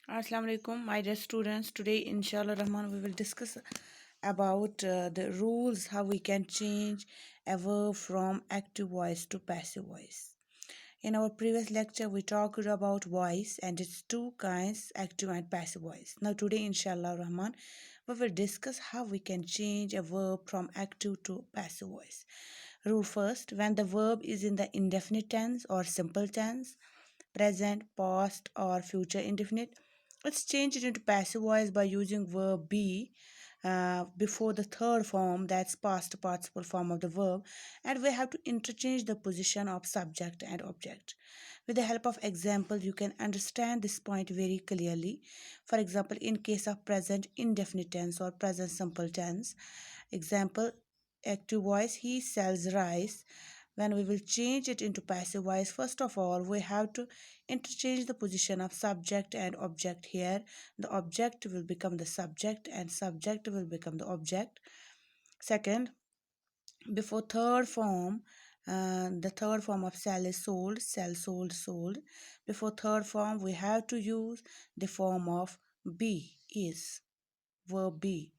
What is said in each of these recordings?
Assalamu alaikum, my dear students. Today, inshallah Rahman, we will discuss about the rules how we can change a verb from active voice to passive voice. In our previous lecture, we talked about voice and its two kinds, active and passive voice. Now, today, inshallah Rahman, we will discuss how we can change a verb from active to passive voice. Rule first: when the verb is in the indefinite tense or simple tense, present, past, or future indefinite. Let's change it into passive voice by using verb be before the third form, that's past participle form of the verb, and we have to interchange the position of subject and object. With the help of example, you can understand this point very clearly. For example, in case of present indefinite tense or present simple tense, example, active voice, he sells rice. When we will change it into passive voice, first of all we have to interchange the position of subject and object. Here the object will become the subject and subject will become the object. Second, before third form, the third form of sell is sold, sell, sold, sold. Before third form we have to use the form of be, is, verb be,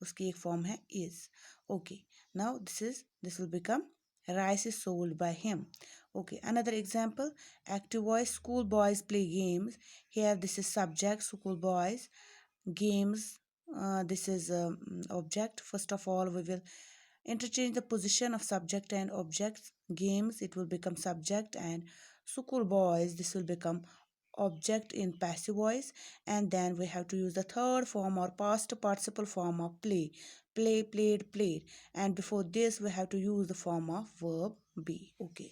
उसकी एक form है is. Okay, now this will become rice is sold by him. Okay, another example, active voice, school boys play games. Here this is subject, school boys, games, this is object. First of all we will interchange the position of subject and objects. Games, it will become subject, and school boys, this will become object in passive voice. And then we have to use the third form or past participle form of play. Play, played, played. And before this we have to use the form of verb be. Okay,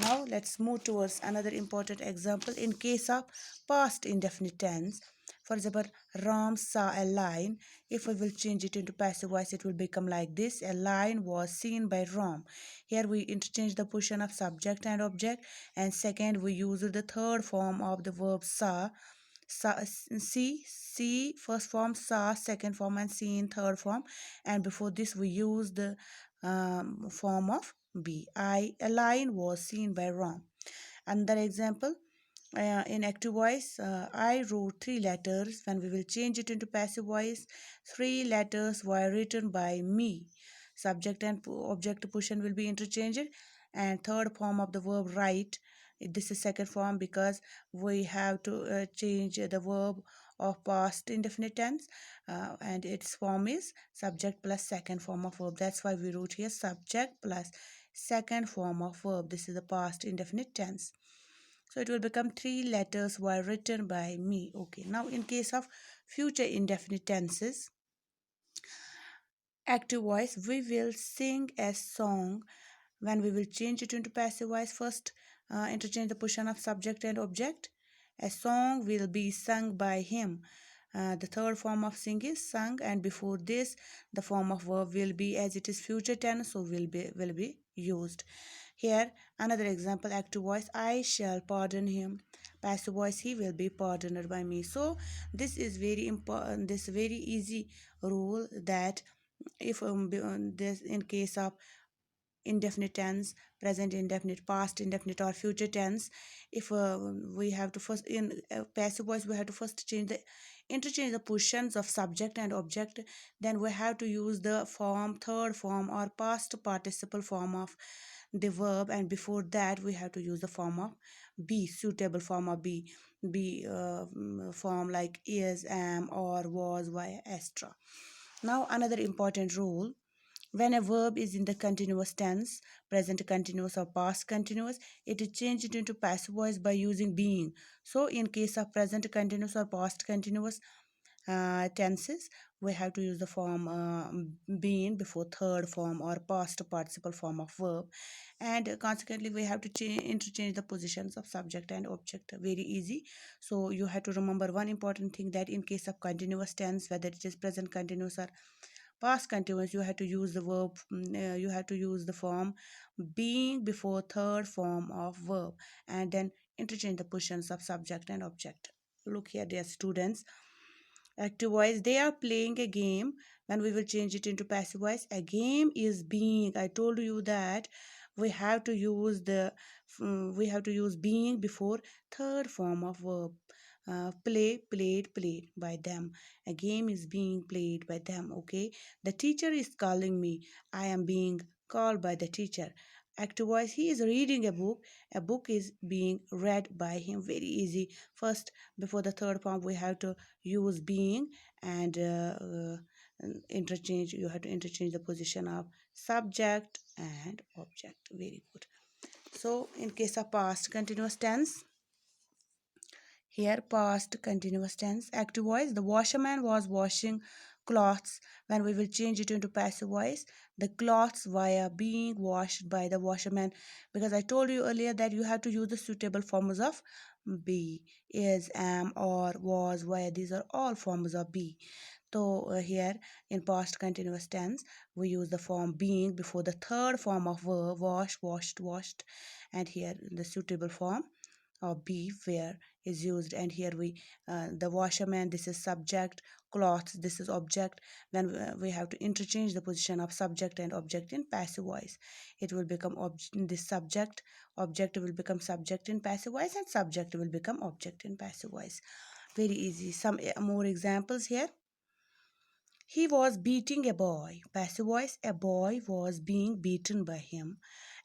now let's move towards another important example. In case of past indefinite tense, for example, Ram saw a lion. If we will change it into passive voice, it will become like this: a lion was seen by Ram. Here we interchange the position of subject and object, and second we use the third form of the verb saw. See, first form saw, second form, and seen, third form. And before this we use the form of be. A lion was seen by Ram. Another example, in active voice, I wrote three letters. When we will change it into passive voice, three letters were written by me. Subject and object position will be interchanged. And third form of the verb write, this is second form because we have to change the verb of past indefinite tense, and its form is subject plus second form of verb. That's why we wrote here subject plus second form of verb. This is the past indefinite tense. So it will become three letters were written by me. Okay, now in case of future indefinite tenses, active voice, we will sing a song. When we will change it into passive voice, first interchange the position of subject and object. A song will be sung by him. The third form of sing is sung, and before this the form of verb will be, as it is future tense, so will be used. Here another example, active voice, I shall pardon him. Passive voice, he will be pardoned by me. So this is very important, this very easy rule, that if this in case of indefinite tense, present indefinite, past indefinite, or future tense, if we have to first in passive voice we have to first interchange the positions of subject and object. Then we have to use the form, third form or past participle form of the verb, and before that we have to use the form of be, suitable form of be form like is, am, or was, why, etc. Now another important rule, when a verb is in the continuous tense, present continuous or past continuous, it is changed into passive voice by using being. So in case of present continuous or past continuous tenses, we have to use the form being before third form or past participle form of verb, and consequently we have to interchange the positions of subject and object. Very easy. So you have to remember one important thing, that in case of continuous tense, whether it is present continuous or past continuous, you have to use the verb, you have to use the form being before third form of verb, and then interchange the positions of subject and object. Look here, dear students, active voice, they are playing a game. When we will change it into passive voice, a game is being, I told you that we have to use the we have to use being before third form of verb. play, played by them. A game is being played by them. Okay. The teacher is calling me. I am being called by the teacher. Active voice, he is reading a book. A book is being read by him. Very easy. First, before the third form, we have to use being and interchange. You have to interchange the position of subject and object. Very good. So, in case of past continuous tense, here, past continuous tense. Active voice. The washerman was washing clothes. When we will change it into passive voice, the clothes were being washed by the washerman. Because I told you earlier that you have to use the suitable forms of be, is, am, or, was, were. These are all forms of be. So here in past continuous tense, we use the form being before the third form of verb, wash, washed, washed, and here the suitable form or be where is used. And here we the washerman, this is subject, cloths, this is object. Then we have to interchange the position of subject and object in passive voice. It will become this subject, object will become subject in passive voice, and subject will become object in passive voice. Very easy. Some more examples here. He was beating a boy. Passive voice, a boy was being beaten by him.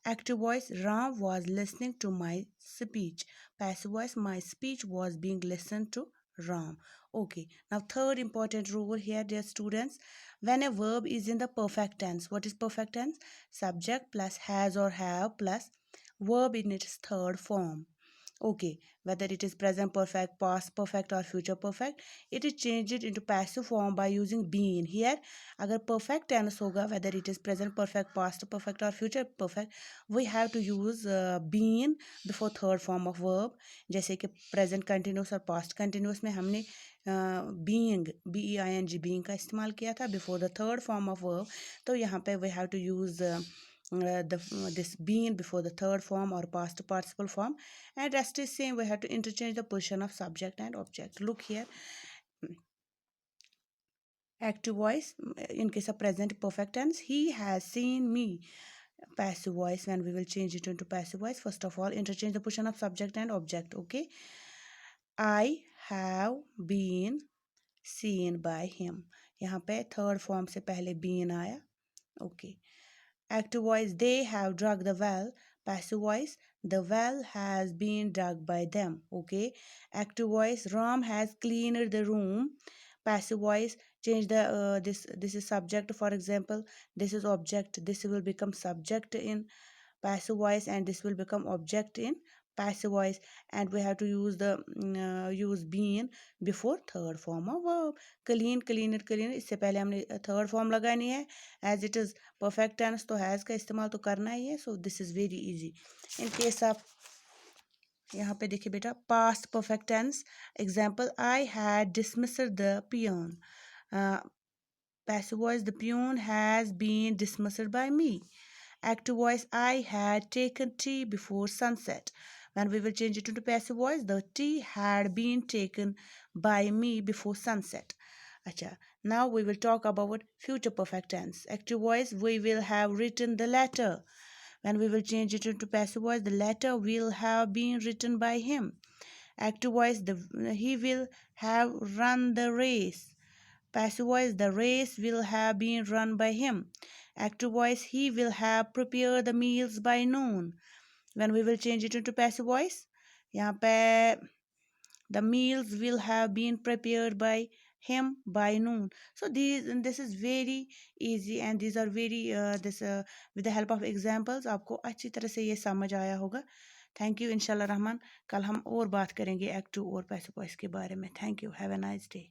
Active voice, Ram was listening to my speech. Passive voice, my speech was being listened to Ram. Okay, now third important rule here, dear students. When a verb is in the perfect tense, what is perfect tense? Subject plus has or have plus verb in its third form. Okay, whether it is present perfect, past perfect or future perfect, it is changed into passive form by using been. Here अगर perfect tense होगा, whether it is present perfect, past perfect or future perfect, we have to use been before third form of verb. जैसे कि present continuous और past continuous में हमने being, being का इस्तेमाल किया था before the third form of verb. तो यहाँ पे we have to use this being before the third form or past participle form, and rest is same. We have to interchange the position of subject and object. Look here, active voice in case of present perfect tense, he has seen me. Passive voice, when we will change it into passive voice, first of all interchange the position of subject and object. Okay, I have been seen by him. यहाँ पे third form से पहले been आया. Okay. Active voice, they have dug the well. Passive voice, the well has been dug by them. Okay. Active voice, Ram has cleaned the room. Passive voice, change the this is subject. For example, this is object. This will become subject in passive voice, and this will become object in passive voice. And we have to use the use been before third form of verb. Clean, cleaner, cleaner, इससे पहले हमने third form लगानी है. As it is perfect tense तो has का इस्तेमाल तो करना ही है. So this is very easy. In case of यहाँ पे देखिए बेटा, past perfect tense example, I had dismissed the peon. Passive voice, the peon has been dismissed by me. Active voice, I had taken tea before sunset. When we will change it into passive voice, the tea had been taken by me before sunset. Acha. Now we will talk about future perfect tense. Active voice, we will have written the letter. When we will change it into passive voice, the letter will have been written by him. Active voice, he will have run the race. Passive voice, the race will have been run by him. Active voice, he will have prepared the meals by noon. When we will change it into passive voice, यहाँ पे the meals will have been prepared by him by noon. So this is very easy, and these are very this with the help of examples आपको अच्छी तरह से ये समझ आया होगा. Thank you. इंशाल्लाह रहमान कल हम और बात करेंगे एक्टिव और पैसिव वॉइस के बारे में. Thank you. Have a nice day.